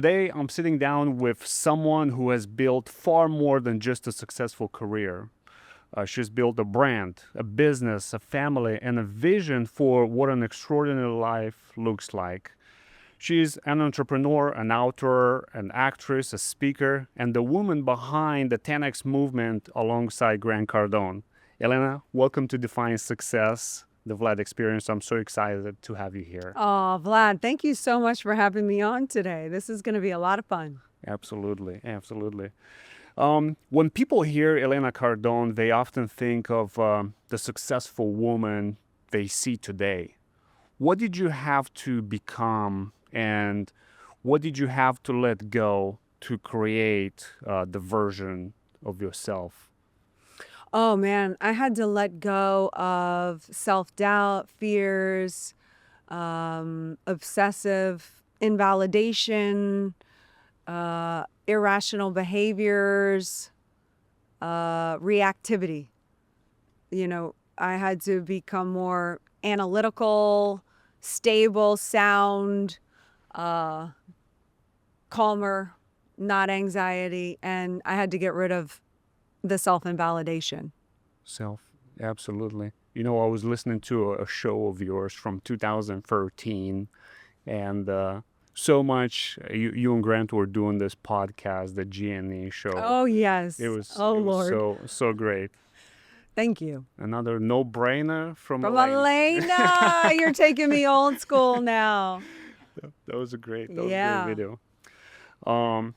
Today, I'm sitting down with someone who has built far more than just a successful career. She's built a brand, a business, a family, and a vision for what an extraordinary life looks like. She's an entrepreneur, an author, an actress, a speaker, and the woman behind the 10X movement alongside Grant Cardone. Elena, welcome to Define Success, the Vlad Experience. I'm so excited to have you here. Oh, Vlad, thank you so much for having me on today. This is going to be a lot of fun. Absolutely, absolutely. When people hear Elena Cardone, they often think of the successful woman they see today. What did you have to become, and what did you have to let go to create the version of yourself? Oh, man, I had to let go of self-doubt, fears, obsessive invalidation, irrational behaviors, reactivity. I had to become more analytical, stable, sound, calmer, not anxiety, and I had to get rid of the self-invalidation. Self, absolutely. You know, I was listening to a show of yours from 2013, and so much you and Grant were doing this podcast, the G&E show. Oh, yes. It was Oh, it was Lord. so great. Thank you. Another no-brainer from From Elena. Elena, you're taking me old school now. That was a great Yeah. video. Um,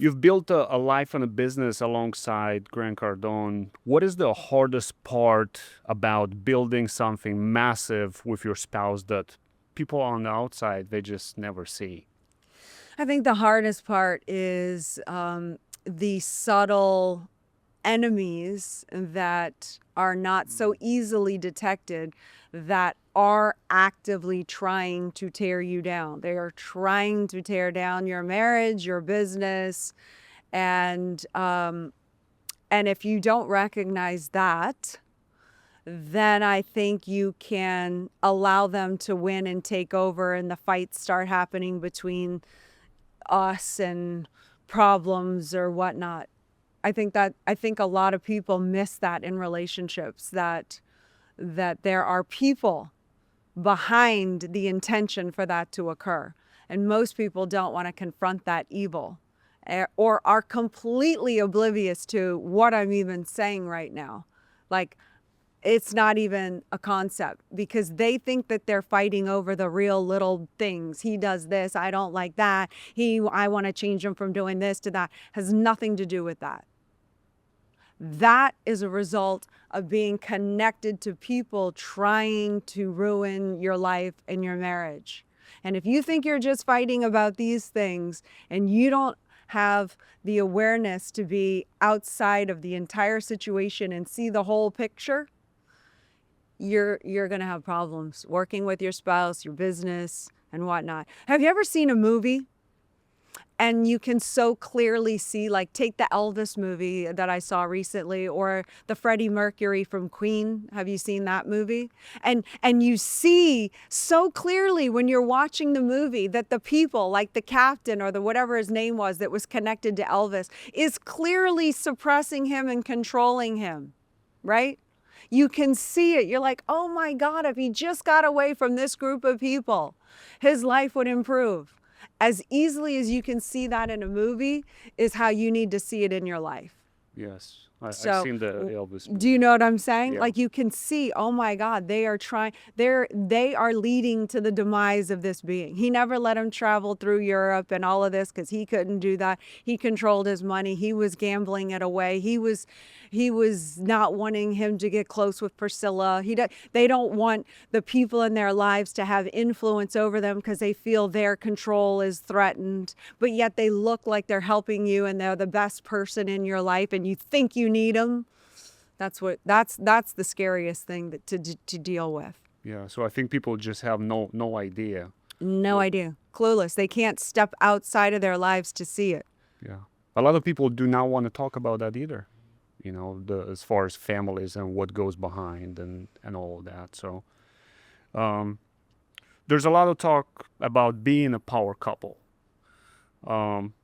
you've built a life and a business alongside Grant Cardone. What is the hardest part about building something massive with your spouse that people on the outside they just never see? I think the hardest part is the subtle enemies that are not so easily detected that are actively trying to tear you down. They are trying to tear down your marriage, your business, and if you don't recognize that, then I think you can allow them to win and take over, and the fights start happening between us and problems or whatnot. I think a lot of people miss that in relationships, that there are people behind the intention for that to occur. And most people don't want to confront that evil, or are completely oblivious to what I'm even saying right now. Like, it's not even a concept, because they think that they're fighting over the real little things. He does this, I don't like that. I want to change him from doing this to that. Has nothing to do with that. That is a result of being connected to people trying to ruin your life and your marriage. And if you think you're just fighting about these things and you don't have the awareness to be outside of the entire situation and see the whole picture, you're going to have problems working with your spouse, your business, and whatnot. Have you ever seen a movie and you can so clearly see, like, take the Elvis movie that I saw recently, or the Freddie Mercury from Queen? Have you seen that movie? And you see so clearly when you're watching the movie that the people, like the captain or the whatever his name was that was connected to Elvis, is clearly suppressing him and controlling him, right? You can see it. You're like, oh my God, if he just got away from this group of people, his life would improve. As easily as you can see that in a movie is how you need to see it in your life. Yes, I've So, seen the Elvis movie. do you know what I'm saying? Yeah. Like, you can see, oh my God, they are leading to the demise of this being. He never let him travel through Europe and all of this because he couldn't do that. He controlled his money. He was gambling it away. He was not wanting him to get close with Priscilla. They don't want the people in their lives to have influence over them because they feel their control is threatened. But yet they look like they're helping you and they're the best person in your life, and you think you need them. That's the scariest thing to deal with. Yeah, so I think people just have no idea. No idea. Clueless. They can't step outside of their lives to see it. Yeah, a lot of people do not want to talk about that either. You know, as far as families and what goes behind and all of that. So, there's a lot of talk about being a power couple. Um,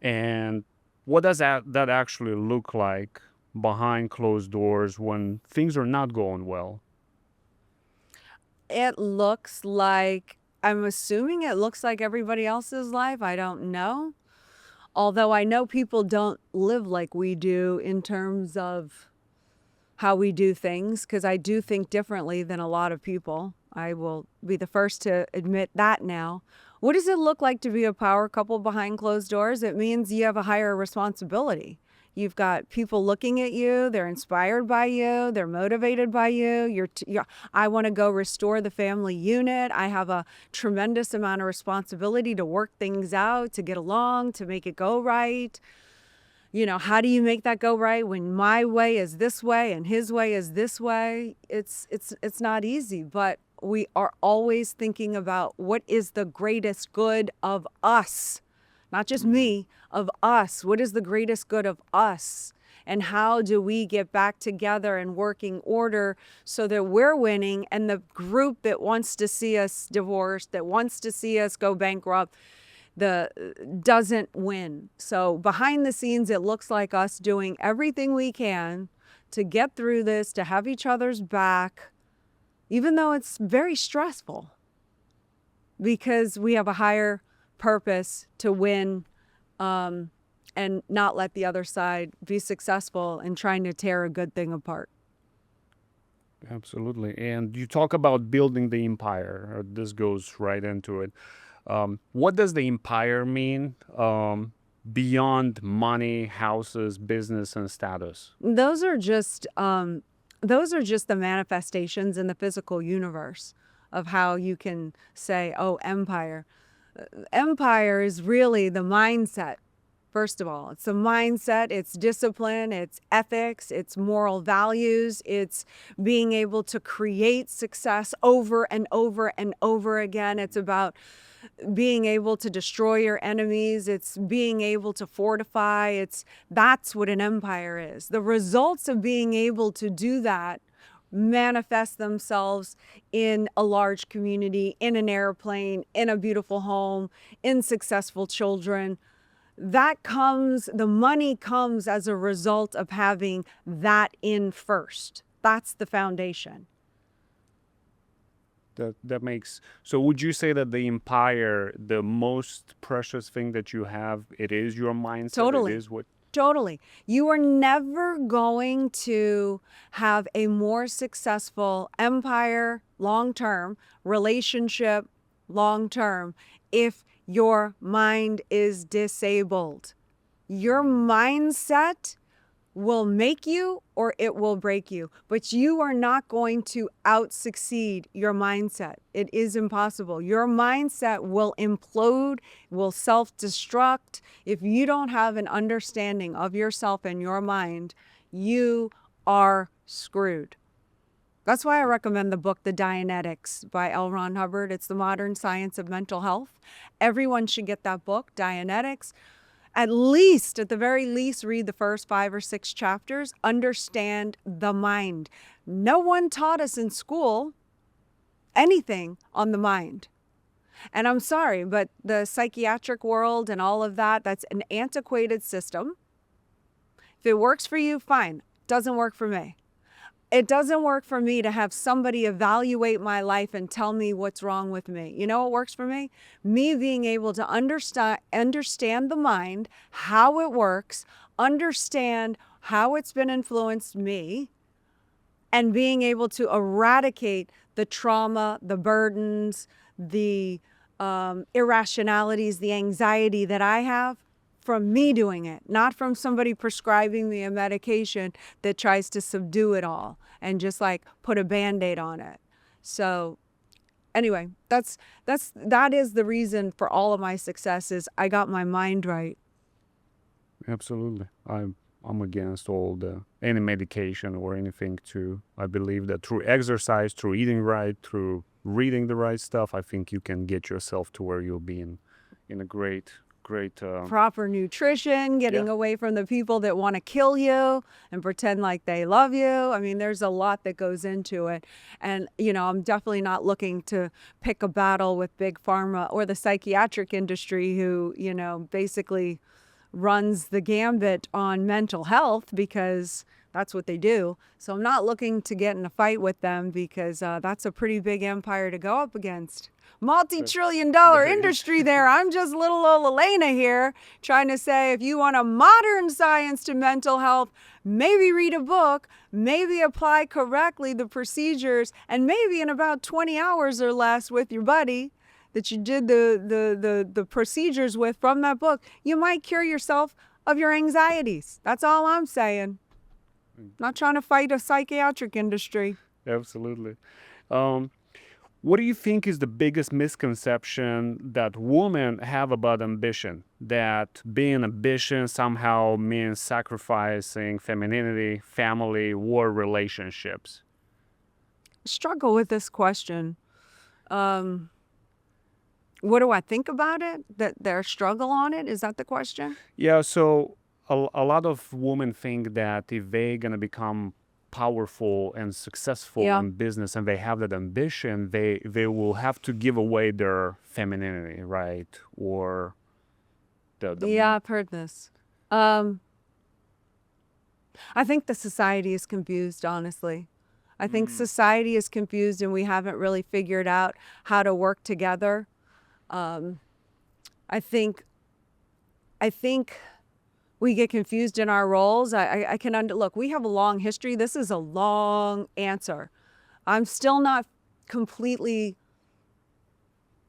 and what does that actually look like behind closed doors when things are not going well? It looks like, I'm assuming it looks like everybody else's life. I don't know. Although I know people don't live like we do in terms of how we do things, because I do think differently than a lot of people. I will be the first to admit that now. What does it look like to be a power couple behind closed doors? It means you have a higher responsibility. You've got people looking at you, they're inspired by you, they're motivated by you. I want to go restore the family unit. I have a tremendous amount of responsibility to work things out, to get along, to make it go right. How do you make that go right when my way is this way and his way is this way? It's not easy, but we are always thinking about what is the greatest good of us, not just me, of us. What is the greatest good of us? And how do we get back together in working order so that we're winning, and the group that wants to see us divorced, that wants to see us go bankrupt, doesn't win. So behind the scenes, it looks like us doing everything we can to get through this, to have each other's back, even though it's very stressful, because we have a higher purpose to win, and not let the other side be successful in trying to tear a good thing apart. Absolutely. And you talk about building the empire. This goes right into it. What does the empire mean beyond money, houses, business, and status? Those are just the manifestations in the physical universe of how you can say, oh, empire. Empire is really the mindset. First of all, it's a mindset, it's discipline, it's ethics, it's moral values, it's being able to create success over and over and over again. It's about being able to destroy your enemies. It's being able to fortify. That's what an empire is. The results of being able to do that manifest themselves in a large community, in an airplane, in a beautiful home, in successful children. The money comes as a result of having that in first. That's the foundation. That makes so. Would you say that the empire, the most precious thing that you have, it is your mindset? Totally. It is what. Totally. You are never going to have a more successful empire long term, relationship long term, if your mind is disabled. Your mindset will make you or it will break you, but you are not going to out-succeed your mindset. It is impossible. Your mindset will implode, will self-destruct. If you don't have an understanding of yourself and your mind, you are screwed. That's why I recommend the book, The Dianetics by L. Ron Hubbard. It's the modern science of mental health. Everyone should get that book, Dianetics. At the very least, read the first 5 or 6 chapters. Understand the mind. No one taught us in school anything on the mind. And I'm sorry, but the psychiatric world and all of that, that's an antiquated system. If it works for you, fine. Doesn't work for me. It doesn't work for me to have somebody evaluate my life and tell me what's wrong with me. You know what works for me? Me being able to understand the mind, how it works, understand how it's been influenced me, and being able to eradicate the trauma, the burdens, the irrationalities, the anxiety that I have from me doing it, not from somebody prescribing me a medication that tries to subdue it all and just like put a Band-Aid on it. So anyway, that is the reason for all of my successes. I got my mind right. Absolutely. I'm against any medication or anything too. I believe that through exercise, through eating right, through reading the right stuff, I think you can get yourself to where you'll be in a great great. Proper nutrition, getting Yeah. away from the people that want to kill you and pretend like they love you. I mean, there's a lot that goes into it. And, I'm definitely not looking to pick a battle with Big Pharma or the psychiatric industry who, basically runs the gambit on mental health because that's what they do. So I'm not looking to get in a fight with them because that's a pretty big empire to go up against. Multi-trillion-dollar Very. industry there. I'm just little old Elena here trying to say if you want a modern science to mental health, maybe read a book, maybe apply correctly the procedures, and maybe in about 20 hours or less with your buddy that you did the procedures with from that book, you might cure yourself of your anxieties. That's all I'm saying. Not trying to fight a psychiatric industry. Absolutely. What do you think is the biggest misconception that women have about ambition? That being ambitious somehow means sacrificing femininity, family, or relationships? Struggle with this question. What do I think about it? That their struggle on it? Is that the question? Yeah, so a lot of women think that if they're gonna become powerful and successful Yeah. in business and they have that ambition, they will have to give away their femininity, right? Or the Yeah, I've heard this. I think the society is confused, honestly. I think society is confused and we haven't really figured out how to work together. I think we get confused in our roles. I can look, we have a long history. This is a long answer. I'm still not completely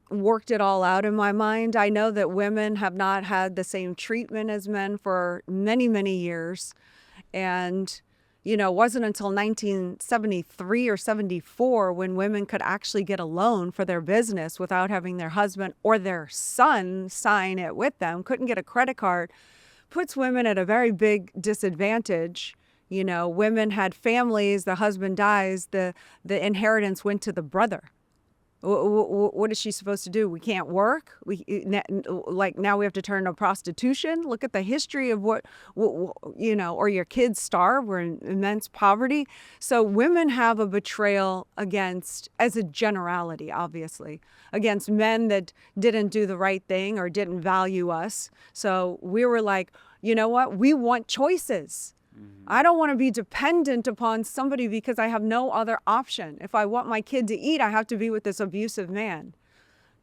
worked it all out in my mind. I know that women have not had the same treatment as men for many, many years. And, it wasn't until 1973 or 74 when women could actually get a loan for their business without having their husband or their son sign it with them, couldn't get a credit card. Puts women at a very big disadvantage. Women had families, the husband dies, the inheritance went to the brother. What is she supposed to do? We can't work. Now we have to turn to prostitution. Look at the history of what or your kids starve. We're in immense poverty. So women have a betrayal against, as a generality, obviously, against men that didn't do the right thing or didn't value us. So we were like, you know what? We want choices. I don't want to be dependent upon somebody because I have no other option. If I want my kid to eat, I have to be with this abusive man.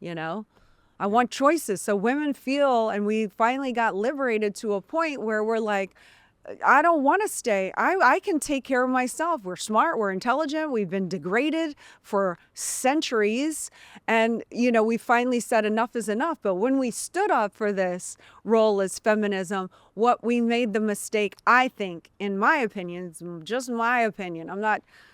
I want choices. So women feel, and we finally got liberated to a point where we're like, I don't want to stay. I can take care of myself. We're smart. We're intelligent. We've been degraded for centuries. And, we finally said enough is enough. But when we stood up for this role as feminism, what we made the mistake, I think, in my opinion, it's just my opinion.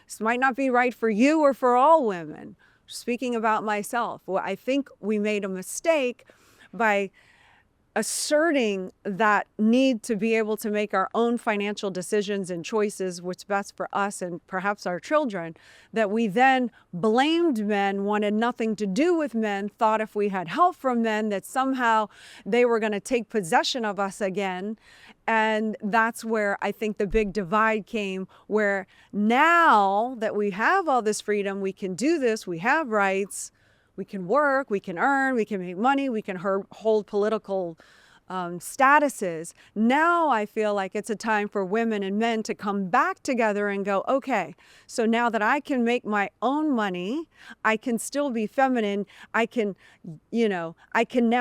This might not be right for you or for all women. Speaking about myself, well, I think we made a mistake by asserting that need to be able to make our own financial decisions and choices, what's best for us and perhaps our children, that we then blamed men, wanted nothing to do with men, thought if we had help from men that somehow they were going to take possession of us again. And that's where I think the big divide came, where now that we have all this freedom, we can do this, we have rights, we can work, we can earn, we can make money, we can hold political statuses. Now I feel like it's a time for women and men to come back together and go, okay, so now that I can make my own money, I can still be feminine. I can now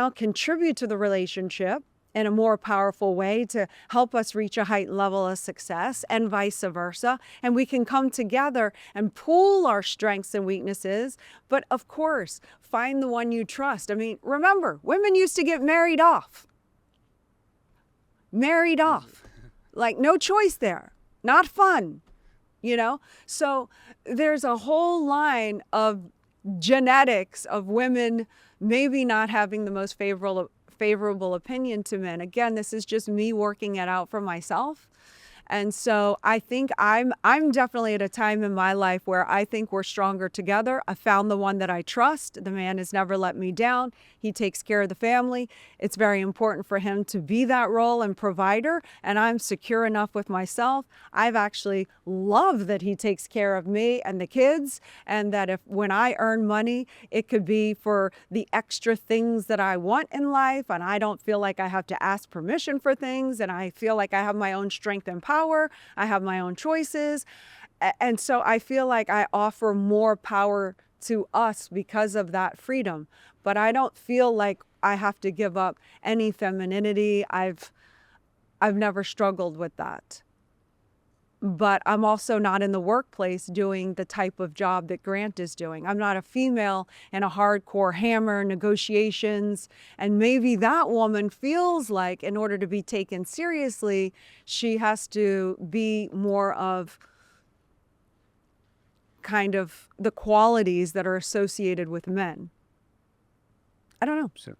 contribute to the relationship in a more powerful way to help us reach a heightened level of success and vice versa. And we can come together and pool our strengths and weaknesses. But of course, find the one you trust. I mean, remember, women used to get married off. Like no choice there. Not fun, So there's a whole line of genetics of women maybe not having the most favorable opinion to men. Again, this is just me working it out for myself. And so I think I'm definitely at a time in my life where I think we're stronger together. I found the one that I trust. The man has never let me down. He takes care of the family. It's very important for him to be that role and provider, and I'm secure enough with myself. I've actually loved that he takes care of me and the kids, and that if when I earn money, it could be for the extra things that I want in life, and I don't feel like I have to ask permission for things, and I feel like I have my own strength and power. I have my own choices. And so I feel like I offer more power to us because of that freedom. But I don't feel like I have to give up any femininity. I've never struggled with that. But I'm also not in the workplace doing the type of job that Grant is doing. I'm not a female in a hardcore hammer negotiations. And maybe that woman feels like in order to be taken seriously, she has to be more of kind of the qualities that are associated with men. I don't know. So,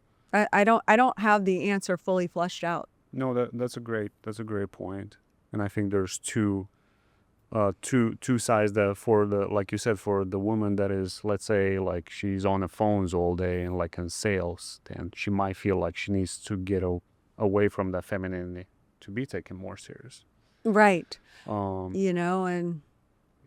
I don't have the answer fully fleshed out. no, that's a great point. And I think there's two sides that for the, like you said, for the woman that is, let's say, like she's on the phones all day and like in sales, then she might feel like she needs to get away from that femininity to be taken more serious. Right. Um, And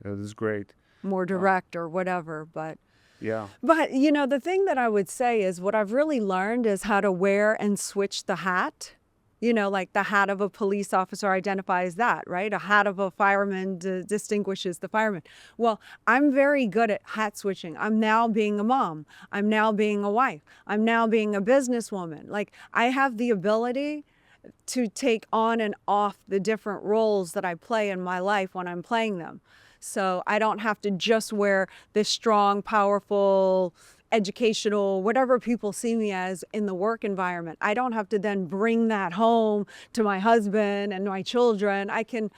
that is great. more direct or whatever. But Yeah. the thing that I would say is what I've really learned is how to wear and switch the hat. Like the hat of a police officer identifies that, right? A hat of a fireman distinguishes the fireman. Well, I'm very good at hat switching. I'm now being a mom. I'm now being a wife. I'm now being a businesswoman. Like I have the ability to take on and off the different roles that I play in my life when I'm playing them. So I don't have to just wear this strong, powerful, educational, whatever people see me as in the work environment. I don't have to then bring that home to my husband and my children. I can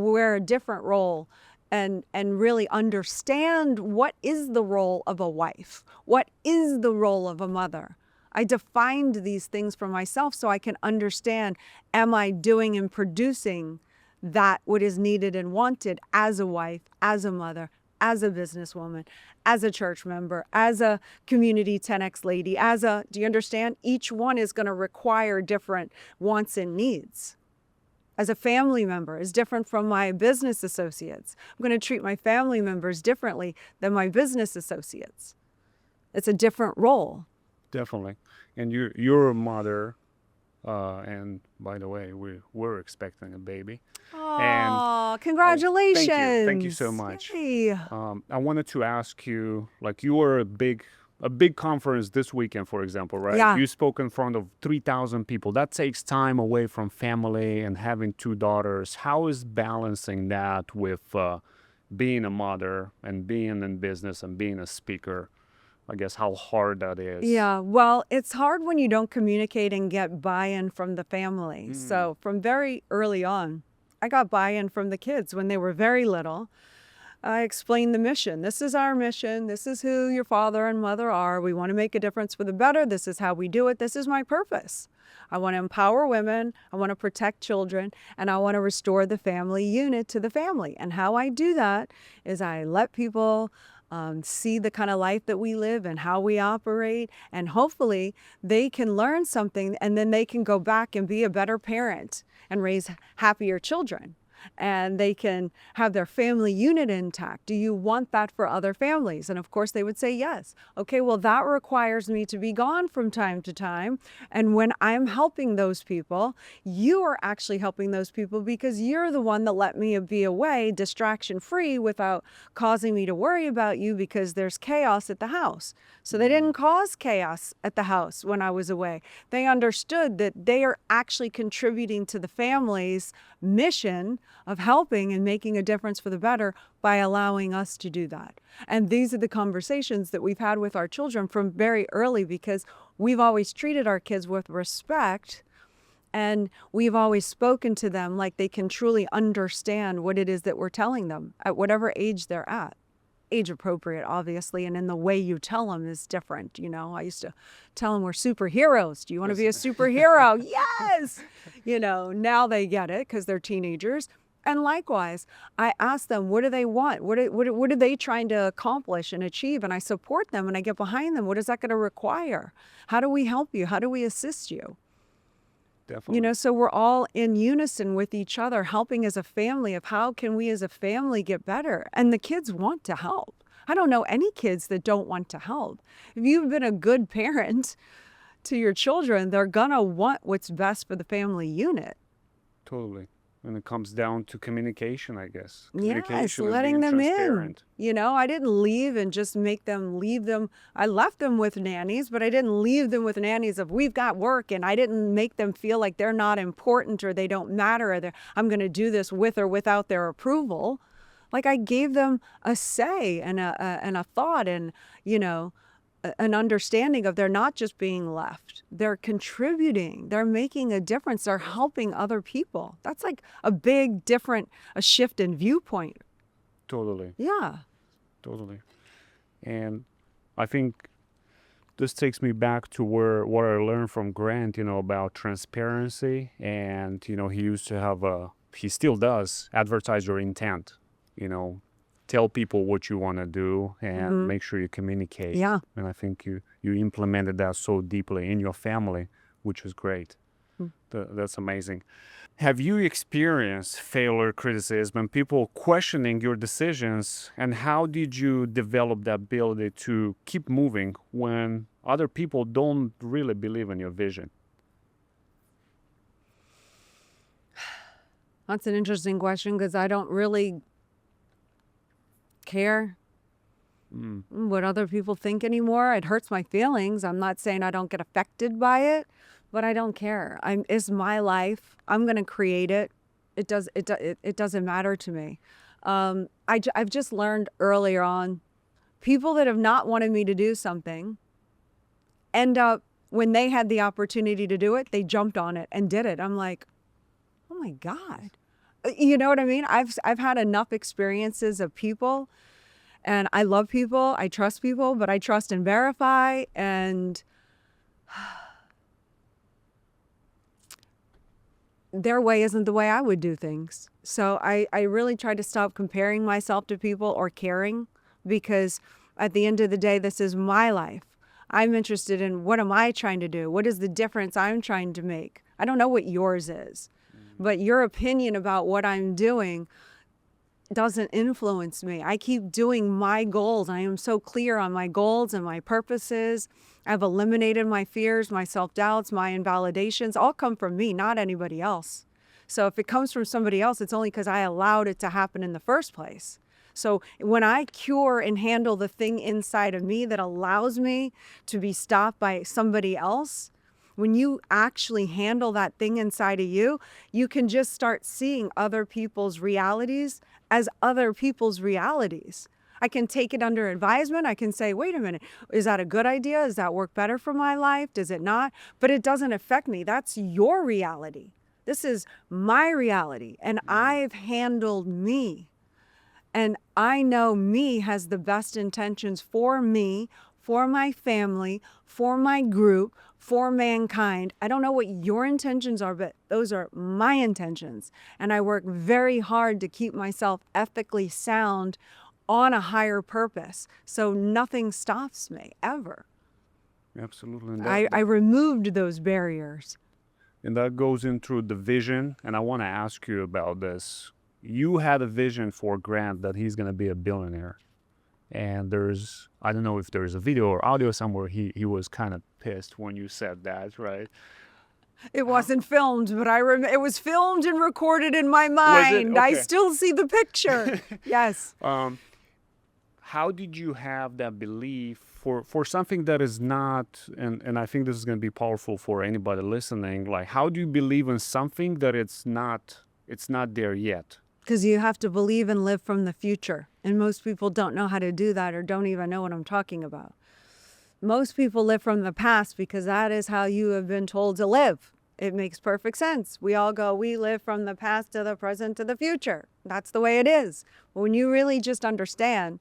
wear a different role and really understand what is the role of a wife, what is the role of a mother. I defined these things for myself so I can understand, am I doing and producing that what is needed and wanted as a wife, as a mother, as a businesswoman, as a church member, as a community 10X lady, do you understand? Each one is going to require different wants and needs. As a family member is different from my business associates. I'm going to treat my family members differently than my business associates. It's a different role. Definitely. And you're a mother, and by the way, we're expecting a baby. Oh, congratulations. Thank you so much. Yay. I wanted to ask you, like, you were a big conference this weekend, for example, right? Yeah. You spoke in front of 3,000 people. That takes time away from family and having two daughters. How is balancing that with being a mother and being in business and being a speaker? I guess how hard that is. Yeah, well, it's hard when you don't communicate and get buy-in from the family. So from very early on, I got buy-in from the kids when they were very little. I explained the mission. This is our mission. This is who your father and mother are. We want to make a difference for the better. This is how we do it. This is my purpose. I want to empower women. I want to protect children. And I want to restore the family unit to the family. And how I do that is I let people see the kind of life that we live and how we operate. And hopefully they can learn something and then they can go back and be a better parent and raise happier children. And they can have their family unit intact. Do you want that for other families? And of course they would say yes. Okay, well, that requires me to be gone from time to time. And when I'm helping those people, you are actually helping those people because you're the one that let me be away distraction free without causing me to worry about you because there's chaos at the house. So they didn't cause chaos at the house when I was away. They understood that they are actually contributing to the family's mission of helping and making a difference for the better by allowing us to do that. And these are the conversations that we've had with our children from very early because we've always treated our kids with respect and we've always spoken to them like they can truly understand what it is that we're telling them at whatever age they're at. age appropriate, obviously, and in the way you tell them is different. You know, I used to tell them we're superheroes. Do you want to be a superhero? Yes. You know, now they get it because they're teenagers. And likewise, I ask them, what do they want? What are they trying to accomplish and achieve? And I support them and I get behind them. What is that going to require? How do we help you? How do we assist you? Definitely. You know, so we're all in unison with each other, helping as a family of how can we as a family get better? And the kids want to help. I don't know any kids that don't want to help. If you've been a good parent to your children, they're going to want what's best for the family unit. Totally. And it comes down to communication, I guess. Yes, Communication and letting being them in. transparent. You know, I didn't leave and just make them leave them. I left them with nannies, but I didn't leave them with nannies of we've got work, and I didn't make them feel like they're not important or they don't matter or I'm going to do this with or without their approval. Like I gave them a say and a thought and, you know, an understanding of they're not just being left. They're contributing. They're making a difference. They're helping other people. That's like a big a shift in viewpoint. Totally. Yeah. Totally. And I think this takes me back to what I learned from Grant, you know, about transparency. And, you know, he used to have he still does, advertise your intent, you know, tell people what you want to do and make sure you communicate. Yeah. And I think you implemented that so deeply in your family, which is great. That's amazing. Have you experienced failure, criticism, and people questioning your decisions? And how did you develop the ability to keep moving when other people don't really believe in your vision? That's an interesting question because I don't really care what other people think anymore. It hurts my feelings. I'm not saying I don't get affected by it, but I don't care. It's my life. I'm going to create it. It doesn't matter to me. I've just learned earlier on, people that have not wanted me to do something end up, when they had the opportunity to do it, they jumped on it and did it. I'm like, oh my God. You know what I mean? I've had enough experiences of people, and I love people, I trust people, but I trust and verify, and their way isn't the way I would do things. So I really try to stop comparing myself to people or caring, because at the end of the day, this is my life. I'm interested in what am I trying to do? What is the difference I'm trying to make? I don't know what yours is. But your opinion about what I'm doing doesn't influence me. I keep doing my goals. I am so clear on my goals and my purposes. I've eliminated my fears, my self-doubts, my invalidations. All come from me, not anybody else. So if it comes from somebody else, it's only because I allowed it to happen in the first place. So when I cure and handle the thing inside of me that allows me to be stopped by somebody else, when you actually handle that thing inside of you, you can just start seeing other people's realities as other people's realities. I can take it under advisement. I can say, wait a minute, is that a good idea? Does that work better for my life? Does it not? But it doesn't affect me. That's your reality. This is my reality. And I've handled me. And I know me has the best intentions for me, for my family, for my group, for mankind. I don't know what your intentions are, but those are my intentions. And I work very hard to keep myself ethically sound on a higher purpose. So nothing stops me, ever. Absolutely. And I removed those barriers. and that goes into the vision. And I want to ask you about this. You had a vision for Grant that he's going to be a billionaire. And I don't know if there's a video or audio somewhere, he was kind of pissed when you said that, right? It wasn't filmed, but it was filmed and recorded in my mind. I Okay. still see the picture. Yes. How did you have that belief for something that is not, and I think this is going to be powerful for anybody listening, like how do you believe in something that it's not there yet? Because you have to believe and live from the future. And most people don't know how to do that or don't even know what I'm talking about. Most people live from the past because that is how you have been told to live. It makes perfect sense. We live from the past to the present to the future. That's the way it is. When you really just understand,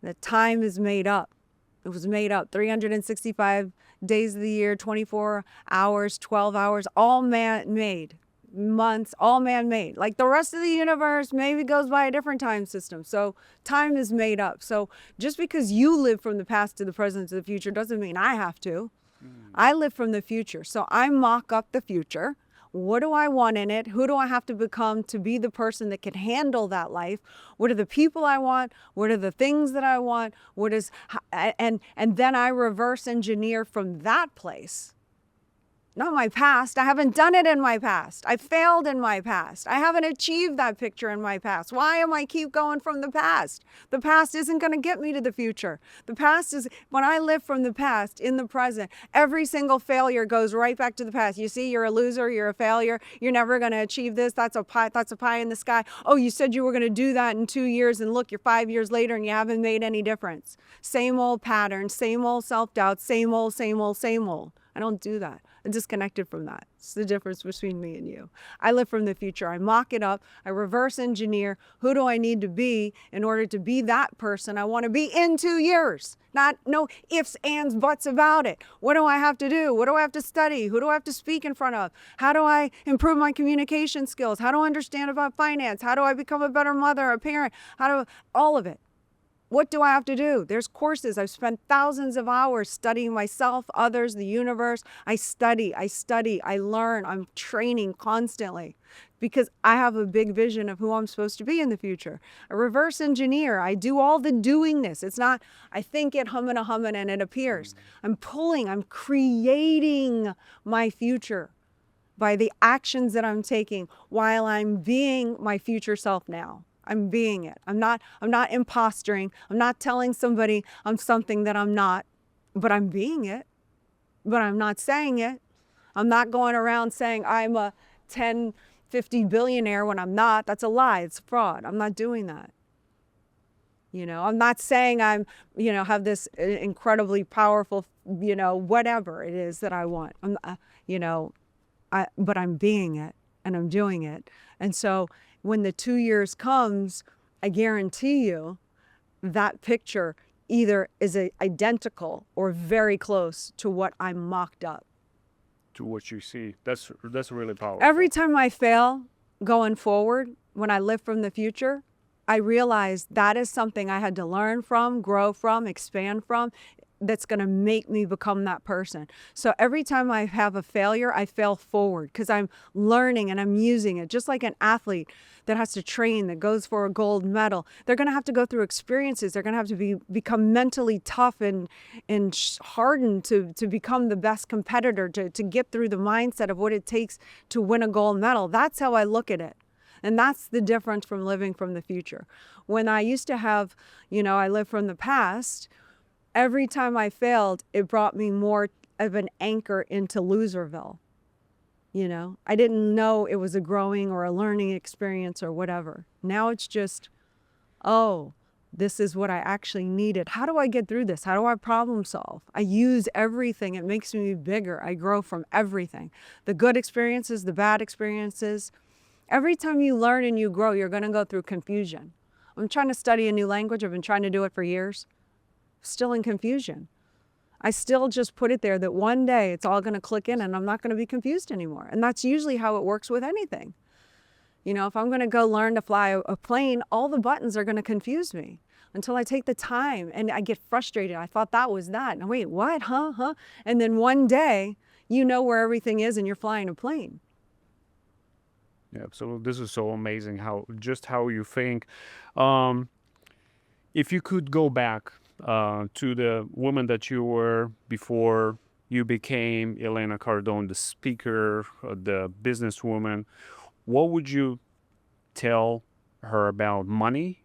that time is made up. It was made up 365 days of the year, 24 hours, 12 hours, all man-made. Months, all man-made. Like the rest of the universe maybe goes by a different time system. So time is made up. So just because you live from the past to the present to the future doesn't mean I have to. I live from the future. So I mock up the future. What do I want in it? Who do I have to become to be the person that can handle that life? What are the people I want? What are the things that I want? And then I reverse engineer from that place. Not my past. I haven't done it in my past. I failed in my past. I haven't achieved that picture in my past. Why am I keep going from the past? The past isn't going to get me to the future. The past is, when I live from the past in the present, every single failure goes right back to the past. You see, you're a loser, you're a failure, you're never going to achieve this. That's a pie in the sky. Oh, you said you were going to do that in 2 years, and look, you're 5 years later and you haven't made any difference. Same old pattern, same old self-doubt, same old, same old, same old. I don't do that. I'm disconnected from that. It's the difference between me and you. I live from the future. I mock it up. I reverse engineer. Who do I need to be in order to be that person I want to be in 2 years? Not no ifs, ands, buts about it. What do I have to do? What do I have to study? Who do I have to speak in front of? How do I improve my communication skills? How do I understand about finance? How do I become a better mother, a parent? All of it. What do I have to do? There's courses. I've spent thousands of hours studying myself, others, the universe. I study, I learn, I'm training constantly because I have a big vision of who I'm supposed to be in the future. I reverse engineer. I do all the doingness. It's not, I think it humming and it appears. I'm creating my future by the actions that I'm taking while I'm being my future self now. I'm being it. I'm not imposturing. I'm not telling somebody I'm something that I'm not, but I'm being it. But I'm not saying it. I'm not going around saying I'm a 10, 50 billionaire when I'm not. That's a lie. It's fraud. I'm not doing that. I'm not saying I'm, have this incredibly powerful, whatever it is that I want. But I'm being it and I'm doing it. And so when the 2 years comes, I guarantee you that picture either is identical or very close to what I mocked up. To what you see. That's really powerful. Every time I fail going forward, when I live from the future, I realize that is something I had to learn from, grow from, expand from. That's going to make me become that person. So every time I have a failure, I fail forward because I'm learning and I'm using it. Just like an athlete that has to train, that goes for a gold medal, they're going to have to go through experiences. They're going to have to become mentally tough and hardened to become the best competitor, to get through the mindset of what it takes to win a gold medal. That's how I look at it. And that's the difference from living from the future. When I used to have, I lived from the past, every time I failed, it brought me more of an anchor into Loserville. I didn't know it was a growing or a learning experience or whatever. Now it's just, oh, this is what I actually needed. How do I get through this? How do I problem solve? I use everything. It makes me bigger. I grow from everything. The good experiences, the bad experiences. Every time you learn and you grow, you're going to go through confusion. I'm trying to study a new language. I've been trying to do it for years. Still in confusion. I still just put it there that one day it's all going to click in and I'm not going to be confused anymore. And that's usually how it works with anything. If I'm going to go learn to fly a plane, all the buttons are going to confuse me until I take the time and I get frustrated. I thought that was that. And wait, what? Huh? And then one day, you know where everything is and you're flying a plane. Yeah, so this is so amazing how you think. If you could go back to the woman that you were before you became Elena Cardone, the speaker, the businesswoman, what would you tell her about money,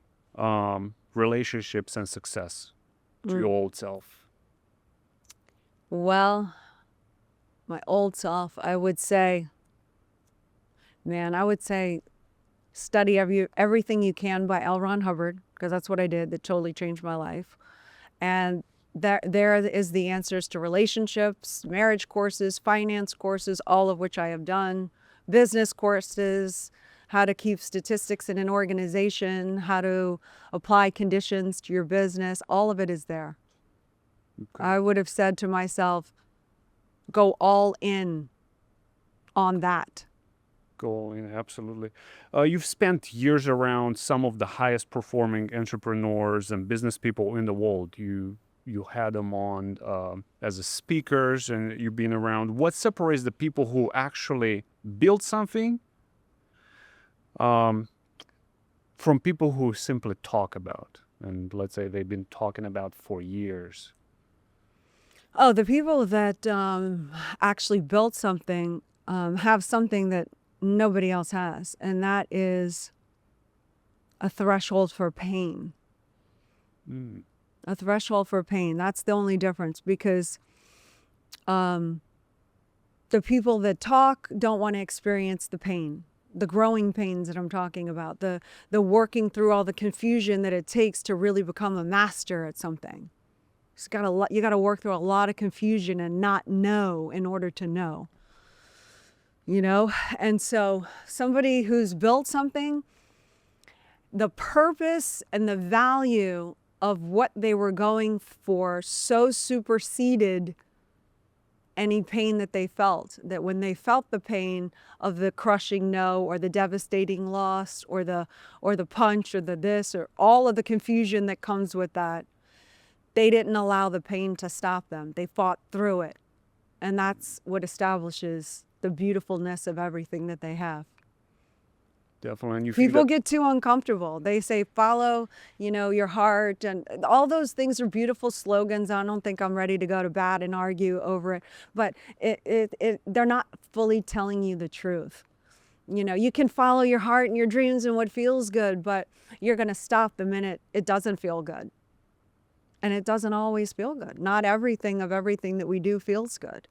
relationships, and success to your old self? Well, my old self, I would say, study everything you can by L. Ron Hubbard, because that's what I did. That totally changed my life. And there is the answers to relationships, marriage courses, finance courses, all of which I have done, business courses, how to keep statistics in an organization, how to apply conditions to your business. All of it is there. Okay. I would have said to myself, go all in on that. Go in, absolutely. You've spent years around some of the highest performing entrepreneurs and business people in the world. You had them on as a speakers, and you've been around. What separates the people who actually build something um, from people who simply talk about, and let's say they've been talking about for years? Oh, the people that actually built something have something that nobody else has, and that is a threshold for pain. Mm. A threshold for pain. That's the only difference, because the people that talk don't want to experience the pain, the growing pains that I'm talking about, the working through all the confusion that it takes to really become a master at something. You got to work through a lot of confusion and not know in order to know. You know? And so somebody who's built something, the purpose and the value of what they were going for so superseded any pain that they felt, that when they felt the pain of the crushing no, or the devastating loss, or the punch, or the this, or all of the confusion that comes with that, they didn't allow the pain to stop them. They fought through it. And that's what establishes the beautifulness of everything that they have. Definitely. And you feel People that get too uncomfortable. They say, follow, your heart, and all those things are beautiful slogans. I don't think I'm ready to go to bat and argue over it, but they're not fully telling you the truth. You can follow your heart and your dreams and what feels good, but you're going to stop the minute it doesn't feel good. And it doesn't always feel good. Not everything that we do feels good.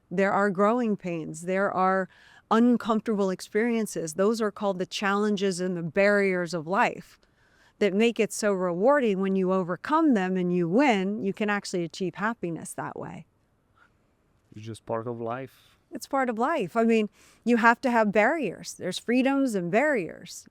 There are growing pains. There are uncomfortable experiences. Those are called the challenges and the barriers of life that make it so rewarding. When you overcome them and you win, you can actually achieve happiness that way. it's just part of life. It's part of life. I mean, you have to have barriers. There's freedoms and barriers.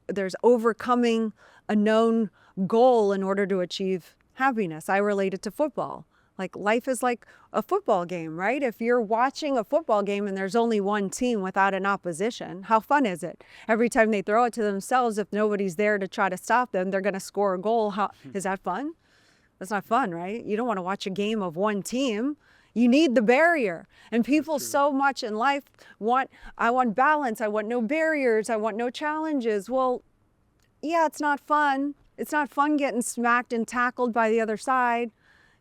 There's overcoming a known goal in order to achieve happiness. I relate it to football. Like, life is like a football game, right? If you're watching a football game and there's only one team without an opposition, how fun is it? Every time they throw it to themselves, if nobody's there to try to stop them, they're going to score a goal. Is that fun? That's not fun, right? You don't want to watch a game of one team. You need the barrier. And people so much in life I want balance. I want no barriers. I want no challenges. Well, yeah, it's not fun. It's not fun getting smacked and tackled by the other side,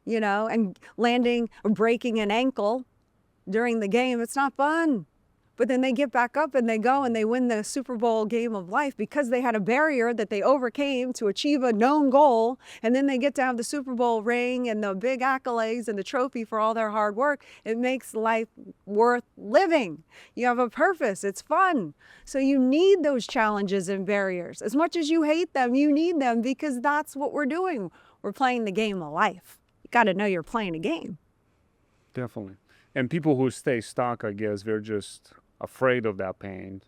and landing or breaking an ankle during the game. It's not fun. But then they get back up and they go and they win the Super Bowl game of life because they had a barrier that they overcame to achieve a known goal. And then they get to have the Super Bowl ring and the big accolades and the trophy for all their hard work. It makes life worth living. You have a purpose. It's fun. So you need those challenges and barriers. As much as you hate them, you need them, because that's what we're doing. We're playing the game of life. You got to know you're playing a game. Definitely. And people who stay stuck, I guess, they're just afraid of that pain,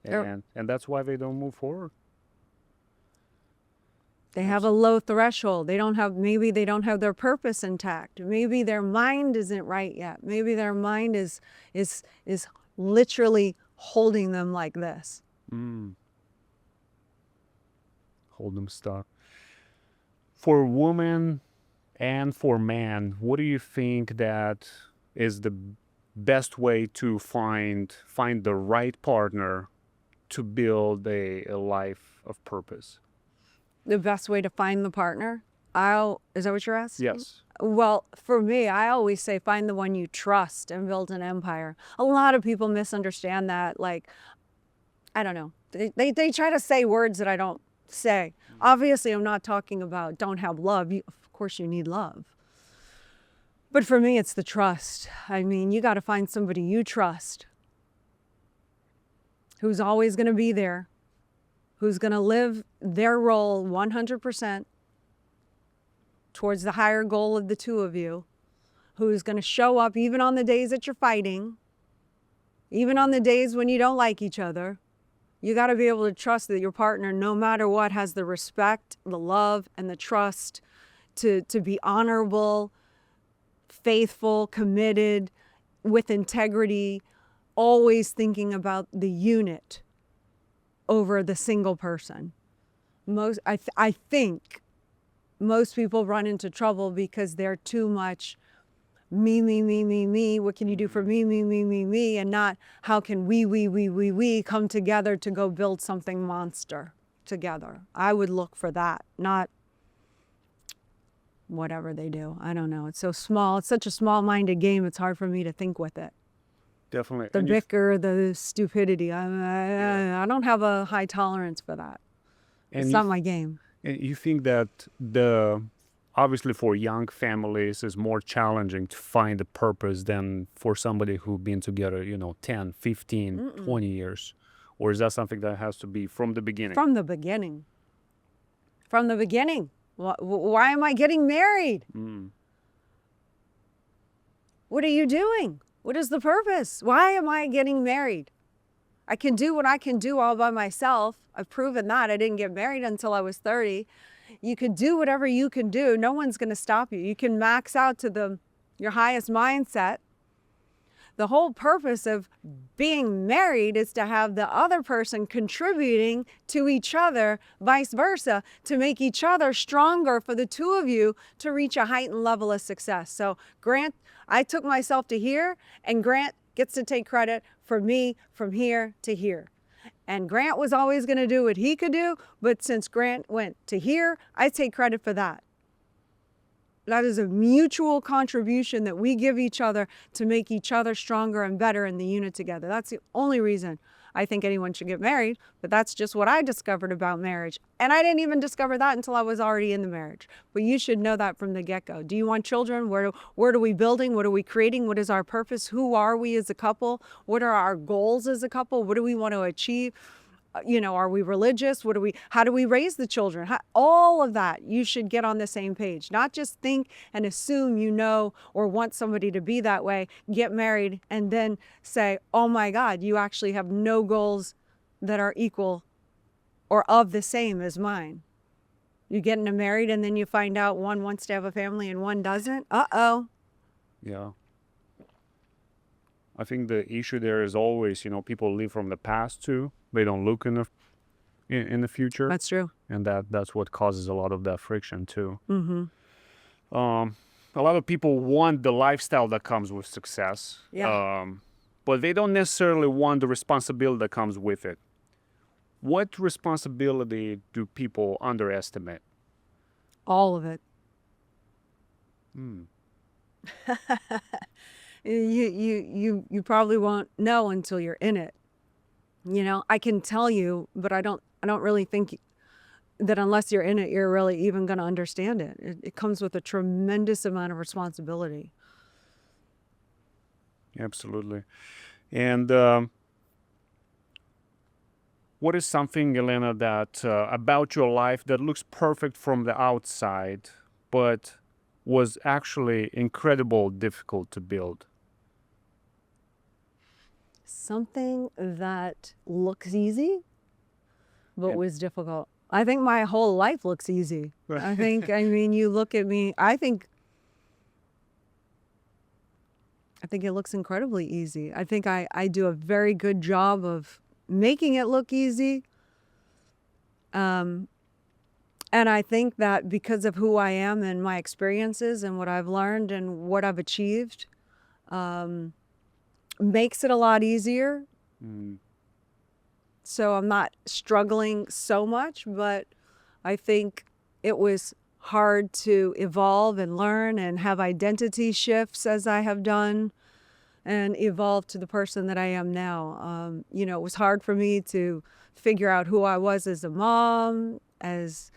and that's why they don't move forward. They have a low threshold. Maybe they don't have their purpose intact. Maybe their mind isn't right yet. Maybe their mind is literally holding them like this. Hold them stuck. For woman and for man, what do you think that is the best way to find the right partner to build a life of purpose? The best way to find the partner? Is that what you're asking? Yes. Well, for me, I always say find the one you trust and build an empire. A lot of people misunderstand that. Like, I don't know. They try to say words that I don't say. Obviously, I'm not talking about don't have love. Of course, you need love. But for me, it's the trust. I mean, you got to find somebody you trust, who's always going to be there, who's going to live their role 100% towards the higher goal of the two of you, who's going to show up even on the days that you're fighting, even on the days when you don't like each other, You got to be able to trust that your partner, no matter what, has the respect, the love, and the trust to be honorable, faithful, committed, with integrity, always thinking about the unit over the single person. I think most people run into trouble because they're too much me. What can you do for me, and not how can we come together to go build something monster together. I would look for that, not whatever they do. I don't know. It's so small. It's such a small-minded game. It's hard for me to think with it. Definitely. The And bicker, the stupidity. I don't have a high tolerance for that. It's you not my game. And you think that obviously for young families is more challenging to find a purpose than for somebody who've been together, 10, 15, 20 years? Or is that something that has to be from the beginning? From the beginning. From the beginning. Why am I getting married? What are you doing? What is the purpose? Why am I getting married? I can do what I can do all by myself. I've proven that. I didn't get married until I was 30. You can do whatever you can do. No one's going to stop you. You can max out to your highest mindset. The whole purpose of being married is to have the other person contributing to each other, vice versa, to make each other stronger for the two of you to reach a heightened level of success. So Grant, I took myself to here, and Grant gets to take credit for me from here to here. And Grant was always going to do what he could do, but since Grant went to here, I take credit for that. That is a mutual contribution that we give each other to make each other stronger and better in the unit together. That's the only reason I think anyone should get married, but that's just what I discovered about marriage. And I didn't even discover that until I was already in the marriage. But you should know that from the get-go. Do you want children? Where are we building? What are we creating? What is our purpose? Who are we as a couple? What are our goals as a couple? What do we want to achieve? Are we religious? How do we raise the children? All of that, you should get on the same page. Not just think and assume or want somebody to be that way, get married, and then say, oh my God, you actually have no goals that are equal or of the same as mine. You get married and then you find out one wants to have a family and one doesn't. Uh-oh. Yeah. I think the issue there is always, people live from the past too. They don't look in the future. That's true. And that's what causes a lot of that friction too. Mm-hmm. A lot of people want the lifestyle that comes with success. Yeah. But they don't necessarily want the responsibility that comes with it. What responsibility do people underestimate? All of it. You probably won't know until you're in it. I can tell you, but I don't really think that unless you're in it, you're really even going to understand it. It comes with a tremendous amount of responsibility. Absolutely. And what is something, Elena, that about your life that looks perfect from the outside, but was actually incredibly difficult to build? Something that looks easy, but was difficult. I think my whole life looks easy. You look at me, I think it looks incredibly easy. I think I do a very good job of making it look easy. And I think that because of who I am and my experiences and what I've learned and what I've achieved, makes it a lot easier. So I'm not struggling so much, but I think it was hard to evolve and learn and have identity shifts as I have done and evolve to the person that I am now. It was hard for me to figure out who I was as a mom, as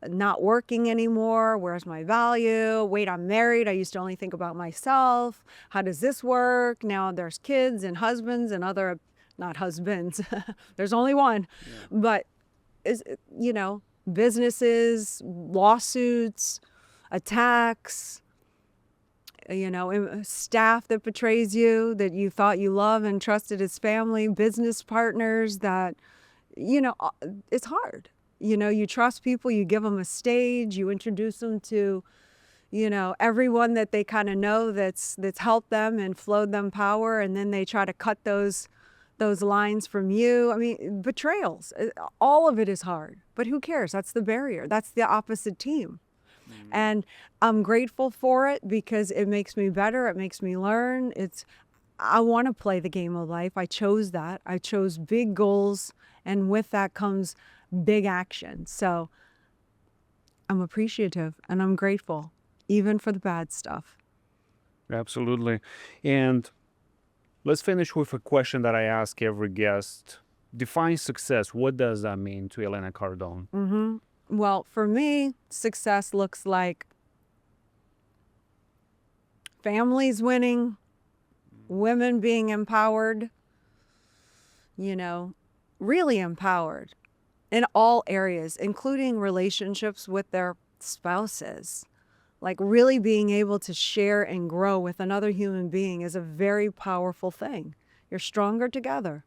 not working anymore. Where's my value? Wait, I'm married. I used to only think about myself. How does this work? Now there's kids and husbands and other, not husbands. There's only one. Yeah. But, businesses, lawsuits, attacks, staff that betrays you, that you thought you love and trusted as family, business partners that you know, it's hard. You know, you trust people, you give them a stage, you introduce them to, you know, everyone that they kind of know that's helped them and flowed them power, and then they try to cut those lines from you. I mean, betrayals, all of it is hard, but who cares? That's the barrier. That's the opposite team. And I'm grateful for it because it makes me better. It makes me learn. I want to play the game of life. I chose that. I chose big goals, and with that comes big action. So I'm appreciative and I'm grateful, even for the bad stuff. Absolutely. And let's finish with a question that I ask every guest. Define success. What does that mean to Elena Cardone? Well, for me, success looks like families winning, women being empowered, you know, really empowered in all areas, including relationships with their spouses. Like really being able to share and grow with another human being is a very powerful thing. You're stronger together.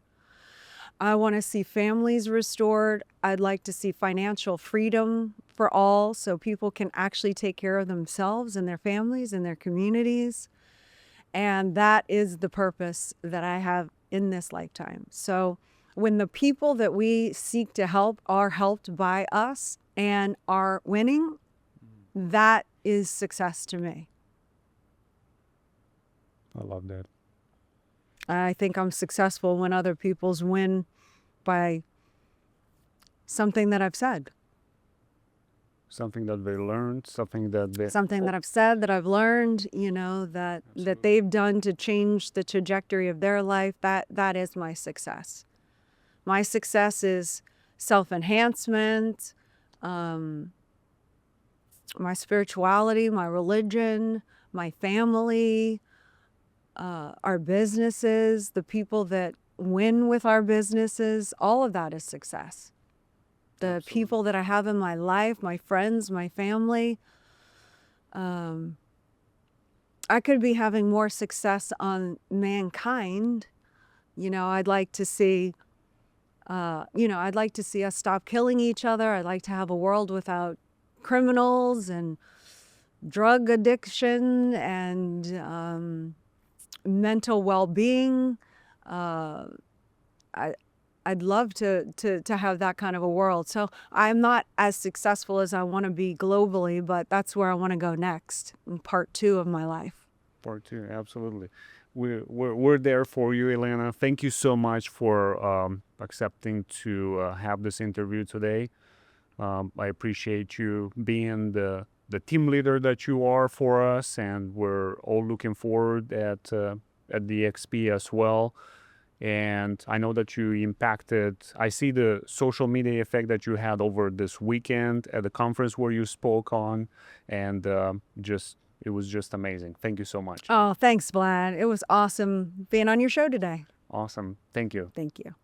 I want to see families restored. I'd like to see financial freedom for all so people can actually take care of themselves and their families and their communities. And that is the purpose that I have in this lifetime. So when the people that we seek to help are helped by us and are winning, that is success to me. I love that. I think I'm successful when other people's win by something that I've said. Something that they learned, something that they... Something that I've said, that I've learned, you know, that they've done to change the trajectory of their life. That is my success. My success is self-enhancement, my spirituality, my religion, my family, our businesses, the people that win with our businesses. All of that is success. The people that I have in my life, my friends, my family. I could be having more success on mankind. You know, I'd like to see, I'd like to see us stop killing each other. I'd like to have a world without criminals and drug addiction and mental well-being. I'd love to have that kind of a world. So I'm not as successful as I want to be globally, but that's where I want to go next in part 2 of my life. Part 2, absolutely. We're there for you, Elena. Thank you so much for accepting to have this interview today. I appreciate you being the team leader that you are for us, and we're all looking forward at the XP as well. And I know that you impacted, I see the social media effect that you had over this weekend at the conference where you spoke on, and it was just amazing. Thank you so much. Oh, thanks, Vlad. It was awesome being on your show today. Awesome. Thank you. Thank you.